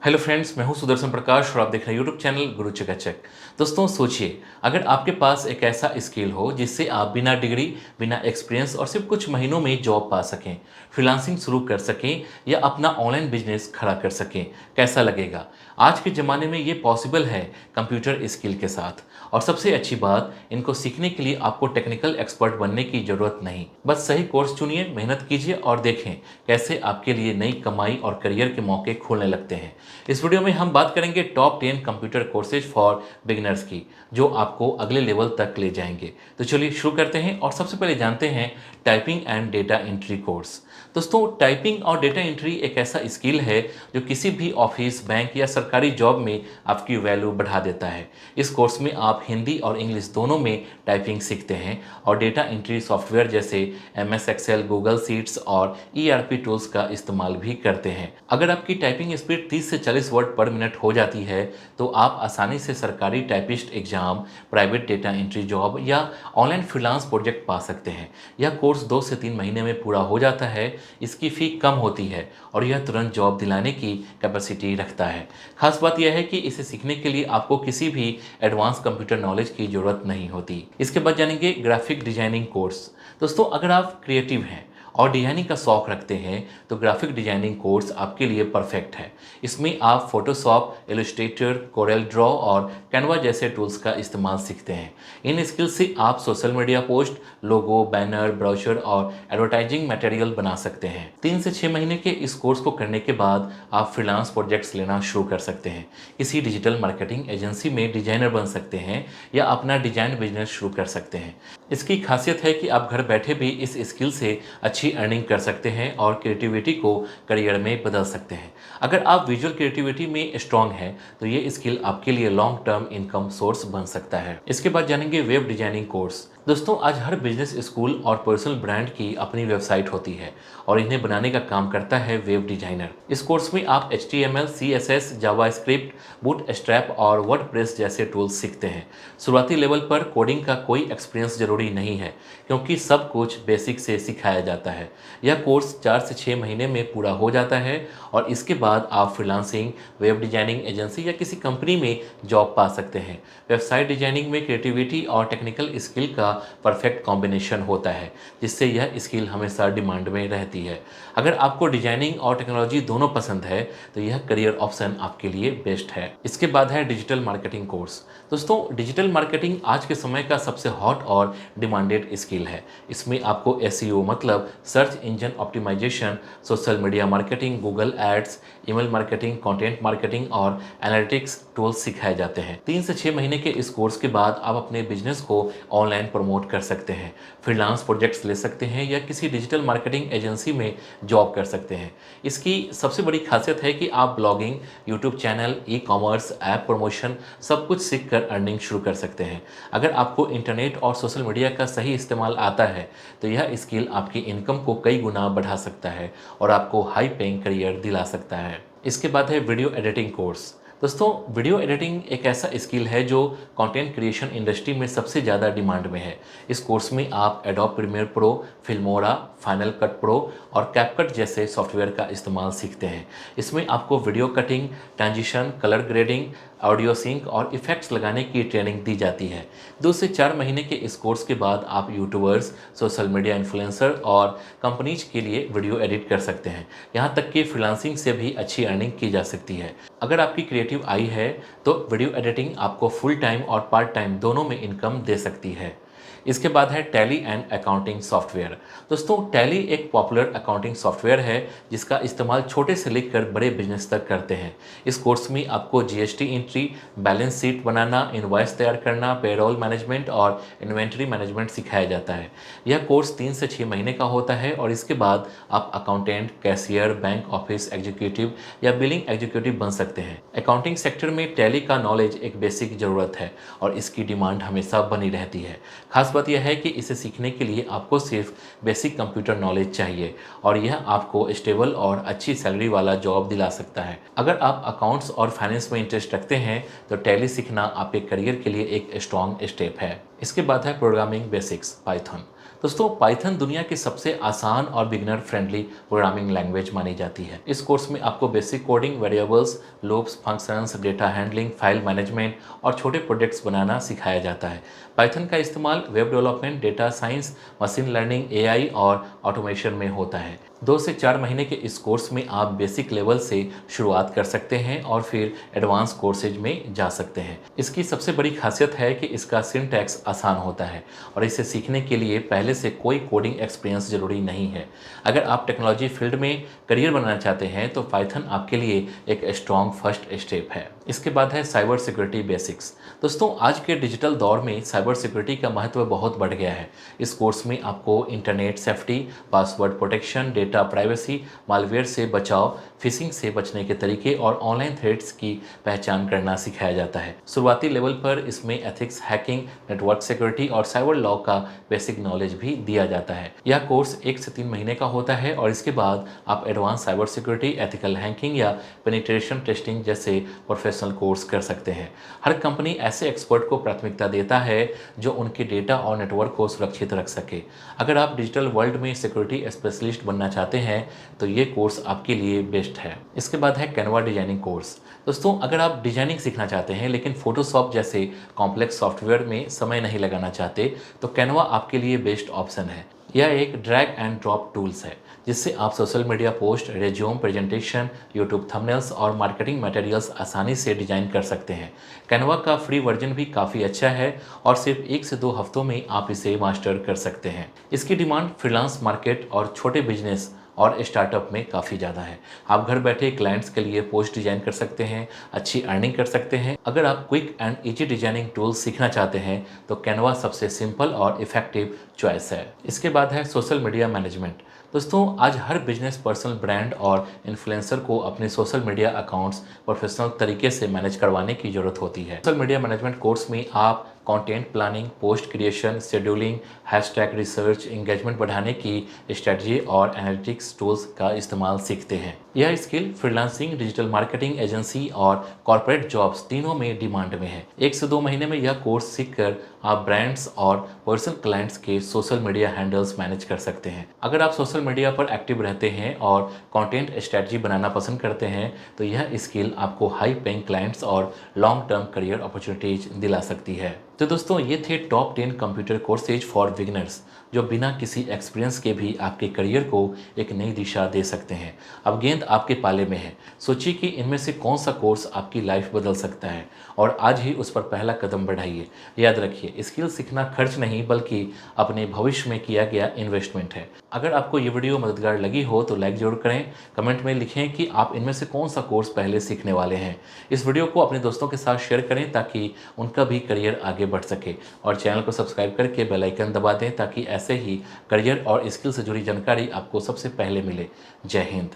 Hello friends, मैं हूं सुदर्शन प्रकाश और आप देख रहे हैं यूट्यूब चैनल गुरु चकाचक। दोस्तों सोचिए, अगर आपके पास एक ऐसा स्किल हो जिससे आप बिना डिग्री, बिना एक्सपीरियंस और सिर्फ कुछ महीनों में जॉब पा सकें, फ्रीलांसिंग शुरू कर सकें या अपना ऑनलाइन बिजनेस खड़ा कर सकें, कैसा लगेगा? आज के ज़माने में ये पॉसिबल है कंप्यूटर स्किल के साथ। और सबसे अच्छी बात, इनको सीखने के लिए आपको टेक्निकल एक्सपर्ट बनने की ज़रूरत नहीं। बस सही कोर्स चुनिए, मेहनत कीजिए और देखें कैसे आपके लिए नई कमाई और करियर के मौके खुलने लगते हैं। इस वीडियो में हम बात करेंगे top 10 computer courses for beginners की, जो आपको अगले लेवल तक ले जाएंगे। तो चलिए शुरू करते हैं और सबसे पहले जानते हैं typing and data entry course. दोस्तों, टाइपिंग और डेटा एंट्री एक ऐसा स्किल है जो किसी भी ऑफिस, बैंक या सरकारी जॉब में आपकी वैल्यू बढ़ा देता है। इस कोर्स में आप हिंदी और इंग्लिश दोनों में टाइपिंग सीखते हैं और डेटा एंट्री सॉफ्टवेयर जैसे MS एक्सेल, गूगल शीट्स और ERP टूल्स का इस्तेमाल भी करते हैं। अगर आपकी टाइपिंग स्पीड 30 से 40 वर्ड पर मिनट हो जाती है, तो आप आसानी से सरकारी typist exam, private data entry job या ऑनलाइन फ्रीलांस प्रोजेक्ट पा सकते हैं। यह कोर्स 2 से 3 महीने में पूरा हो जाता है। इसकी फ़ी कम होती है और यह तुरंत जॉब दिलाने की कैपेसिटी रखता है। खास बात यह है कि इसे सीखने के लिए आपको किसी भी एडवांस कंप्यूटर नॉलेज की ज़रूरत नहीं होती। इसके बाद जानेंगे ग्राफिक डिजाइनिंग कोर्स। दोस्तों, अगर आप क्रिएटिव हैं और डिजाइनिंग का शौक रखते हैं, तो ग्राफिक डिजाइनिंग कोर्स आपके लिए परफेक्ट है। इसमें आप फोटोशॉप, इलस्ट्रेटर, कोरेल ड्रॉ और कैनवा जैसे टूल्स का इस्तेमाल सीखते हैं। इन स्किल से आप सोशल मीडिया पोस्ट, लोगो, बैनर, ब्रोशर और एडवर्टाइजिंग मटेरियल बना सकते हैं। 3 से 6 महीने के इस कोर्स को करने के बाद आप फ्रीलांस प्रोजेक्ट्स लेना शुरू कर सकते हैं। किसी डिजिटल मार्केटिंग एजेंसी में डिजाइनर बन सकते हैं या अपना डिजाइन बिजनेस शुरू कर सकते हैं। इसकी खासियत है कि आप घर बैठे भी इस स्किल से अच्छी अर्निंग कर सकते हैं और क्रिएटिविटी को करियर में बदल सकते हैं। अगर आप विजुअल क्रिएटिविटी में स्ट्रांग हैं, तो ये स्किल आपके लिए लॉन्ग टर्म इनकम सोर्स बन सकता है। इसके बाद जानेंगे वेब डिजाइनिंग कोर्स। दोस्तों, आज हर बिजनेस स्कूल और पर्सनल ब्रांड की अपनी वेबसाइट होती है और इन्हें बनाने का काम करता है वेब डिजाइनर। इस कोर्स में आप HTML, CSS, जावास्क्रिप्ट, बूटस्ट्रैप और वर्डप्रेस जैसे टूल्स सीखते हैं। शुरुआती लेवल पर कोडिंग का कोई एक्सपीरियंस जरूरी नहीं है, क्योंकि सब कुछ बेसिक से सिखाया जाता है। यह कोर्स 4 से 6 महीने में पूरा हो जाता है और इसके बाद आप फ्रीलांसिंग, वेब डिजाइनिंग एजेंसी या किसी कंपनी में जॉब पा सकते हैं। वेबसाइट डिजाइनिंग में क्रिएटिविटी और टेक्निकल स्किल का परफेक्ट कॉम्बिनेशन होता है, जिससे यह स्किल हमेशा डिमांड में रहती है। अगर आपको डिजाइनिंग और टेक्नोलॉजी दोनों पसंद है, तो यह करियर ऑप्शन आपके लिए बेस्ट है। इसके बाद है डिजिटल मार्केटिंग कोर्स। दोस्तों, डिजिटल मार्केटिंग आज के समय का सबसे हॉट और डिमांडेड स्किल है। इसमें आपको SEO मतलब search engine optimisation, social media marketing, Google ads, email marketing, content marketing और एनालिटिक्स टूल्स सिखाए जाते हैं। 3 से 6 महीने के इस कोर्स के बाद आप अपने बिजनेस को ऑनलाइन प्रमोट कर सकते हैं, फ्रीलांस प्रोजेक्ट्स ले सकते हैं या किसी डिजिटल मार्केटिंग एजेंसी में जॉब कर सकते हैं। इसकी सबसे बड़ी खासियत है कि आप blogging, YouTube channel, e-commerce, app promotion सब कुछ सीख कर अर्निंग शुरू कर सकते हैं। अगर आपको इंटरनेट और सोशल मीडिया का सही इस्तेमाल आता है, तो यह स्किल आपकी इनकम को कई गुना बढ़ा सकता है और आपको हाई पेइंग करियर दिला सकता है। इसके बाद है वीडियो एडिटिंग कोर्स। दोस्तों, वीडियो एडिटिंग एक ऐसा स्किल है जो कंटेंट क्रिएशन इंडस्ट्री में सबसे ज़्यादा डिमांड में है। इस कोर्स में आप Adobe Premiere Pro, Filmora, Final Cut Pro और कैपकट जैसे सॉफ्टवेयर का इस्तेमाल सीखते हैं। इसमें आपको video cutting, transition, colour grading, audio sync और इफेक्ट्स लगाने की ट्रेनिंग दी जाती है। 2 से 4 महीने के इस कोर्स के बाद आप यूट्यूबर्स, सोशल मीडिया इन्फ्लुएंसर और कंपनीज के लिए वीडियो एडिट कर सकते हैं। यहाँ तक कि फ्रीलांसिंग से भी अच्छी अर्निंग की जा सकती है। अगर आपकी क्रिएटिव आई है, तो वीडियो एडिटिंग आपको फुल टाइम और पार्ट टाइम दोनों में इनकम दे सकती है। इसके बाद है टैली एंड अकाउंटिंग सॉफ्टवेयर। दोस्तों, टैली एक पॉपुलर अकाउंटिंग सॉफ्टवेयर है जिसका इस्तेमाल छोटे से लेकर बड़े बिजनेस तक करते हैं। इस कोर्स में आपको GST एंट्री, बैलेंस शीट बनाना, इनवॉइस तैयार करना, पेरोल मैनेजमेंट और इन्वेंट्री मैनेजमेंट सिखाया जाता है। यह कोर्स 3 से 6 महीने का होता है और इसके बाद आप accountant, cashier, bank office executive या बिलिंग एग्जीक्यूटिव बन सकते हैं। अकाउंटिंग सेक्टर में टैली का नॉलेज एक बेसिक ज़रूरत है और इसकी डिमांड हमेशा बनी रहती है। खास बात यह है कि इसे सीखने के लिए आपको सिर्फ बेसिक कंप्यूटर नॉलेज चाहिए और यह आपको स्टेबल और अच्छी सैलरी वाला जॉब दिला सकता है। अगर आप अकाउंट्स और फाइनेंस में इंटरेस्ट रखते हैं, तो टैली सीखना आपके करियर के लिए एक स्ट्रॉन्ग स्टेप है। इसके बाद है प्रोग्रामिंग बेसिक्स, पाइथन। दोस्तों पाइथन दुनिया की सबसे आसान और बिगिनर फ्रेंडली प्रोग्रामिंग लैंग्वेज मानी जाती है। इस कोर्स में आपको basic coding, variables, loops, functions, data handling, file management और छोटे प्रोजेक्ट्स बनाना सिखाया जाता है। पाइथन का इस्तेमाल web development, data science, machine learning, AI और ऑटोमेशन में होता है। 2 से 4 महीने के इस कोर्स में आप बेसिक लेवल से शुरुआत कर सकते हैं और फिर एडवांस कोर्सेज में जा सकते हैं। इसकी सबसे बड़ी खासियत है कि इसका सिंटैक्स आसान होता है और इसे सीखने के लिए पहले से कोई कोडिंग एक्सपीरियंस ज़रूरी नहीं है। अगर आप टेक्नोलॉजी फील्ड में करियर बनाना चाहते हैं तो पाइथन आपके लिए एक स्ट्रॉन्ग फर्स्ट स्टेप है। इसके बाद है साइबर सिक्योरिटी बेसिक्स। दोस्तों आज के डिजिटल दौर में साइबर सिक्योरिटी का महत्व बहुत बढ़ गया है। इस कोर्स में आपको internet safety, password protection, data privacy, malware से बचाव, फिशिंग से बचने के तरीके और ऑनलाइन थ्रेट्स की पहचान करना सिखाया जाता है। शुरुआती लेवल पर इसमें एथिक्स, हैकिंग, नेटवर्क सिक्योरिटी और साइबर लॉ का बेसिक नॉलेज भी दिया जाता है। यह कोर्स 1 से 3 महीने का होता है और इसके बाद आप advance cyber security, ethical hacking या पेनिट्रेशन टेस्टिंग जैसे प्रोफेशनल कोर्स कर सकते हैं। हर कंपनी ऐसे एक्सपर्ट को प्राथमिकता देता है जो उनके डेटा और नेटवर्क को सुरक्षित रख सके। अगर आप डिजिटल वर्ल्ड में सिक्योरिटी स्पेशलिस्ट बनना चाहते हैं तो ये कोर्स आपके लिए बेस्ट है। इसके बाद है कैनवा डिजाइनिंग कोर्स। दोस्तों अगर आप डिजाइनिंग सीखना चाहते हैं लेकिन फोटोशॉप जैसे कॉम्प्लेक्स सॉफ्टवेयर में समय नहीं लगाना चाहते तो कैनवा आपके लिए बेस्ट ऑप्शन है। यह एक ड्रैग एंड ड्रॉप टूल्स है जिससे आप social media post, resume, presentation, YouTube thumbnails और मार्केटिंग मटेरियल्स आसानी से डिजाइन कर सकते हैं। कैनवा का फ्री वर्जन भी काफ़ी अच्छा है और सिर्फ 1 से 2 हफ्तों में आप इसे मास्टर कर सकते हैं। इसकी डिमांड फ्रीलांस मार्केट और छोटे बिजनेस और स्टार्टअप में काफ़ी ज़्यादा है। आप घर बैठे क्लाइंट्स के लिए पोस्ट डिजाइन कर सकते हैं, अच्छी अर्निंग कर सकते हैं। अगर आप quick and easy designing tools सीखना चाहते हैं तो कैनवा सबसे सिंपल और इफेक्टिव चॉइस है। इसके बाद है सोशल मीडिया मैनेजमेंट। दोस्तों आज हर बिजनेस पर्सनल ब्रांड और इन्फ्लुएंसर को अपने सोशल मीडिया अकाउंट्स प्रोफेशनल तरीके से मैनेज करवाने की ज़रूरत होती है। सोशल मीडिया मैनेजमेंट कोर्स में आप content planning, post creation, scheduling, hashtag research, engagement बढ़ाने की स्ट्रेटजी और एनालिटिक्स टूल्स का इस्तेमाल सीखते हैं। यह skill freelancing, digital marketing agency और कॉर्पोरेट जॉब्स तीनों में डिमांड में है। 1 से 2 महीने में यह कोर्स सीखकर आप ब्रांड्स और पर्सनल क्लाइंट्स के सोशल मीडिया हैंडल्स मैनेज कर सकते हैं। अगर आप सोशल मीडिया पर एक्टिव रहते हैं और कंटेंट स्ट्रेटजी बनाना पसंद करते हैं तो यह स्किल आपको हाई पेइंग क्लाइंट्स और लॉन्ग टर्म करियर अपॉर्चुनिटीज दिला सकती है। तो दोस्तों ये थे top 10 computer courses for beginners जो बिना किसी एक्सपीरियंस के भी आपके करियर को एक नई दिशा दे सकते हैं। अब गेंद आपके पाले में है। सोचिए कि इनमें से कौन सा कोर्स आपकी लाइफ बदल सकता है और आज ही उस पर पहला कदम बढ़ाइए। याद रखिए स्किल सीखना खर्च नहीं बल्कि अपने भविष्य में किया गया इन्वेस्टमेंट है। अगर आपको ये वीडियो मददगार लगी हो तो लाइक जरूर करें, कमेंट में लिखें कि आप इनमें से कौन सा कोर्स पहले सीखने वाले हैं। इस वीडियो को अपने दोस्तों के साथ शेयर करें ताकि उनका भी करियर आगे बढ़ सके और चैनल को सब्सक्राइब करके बेल आइकन दबा दें ताकि ऐसे ही करियर और स्किल से जुड़ी जानकारी आपको सबसे पहले मिले। जय हिंद।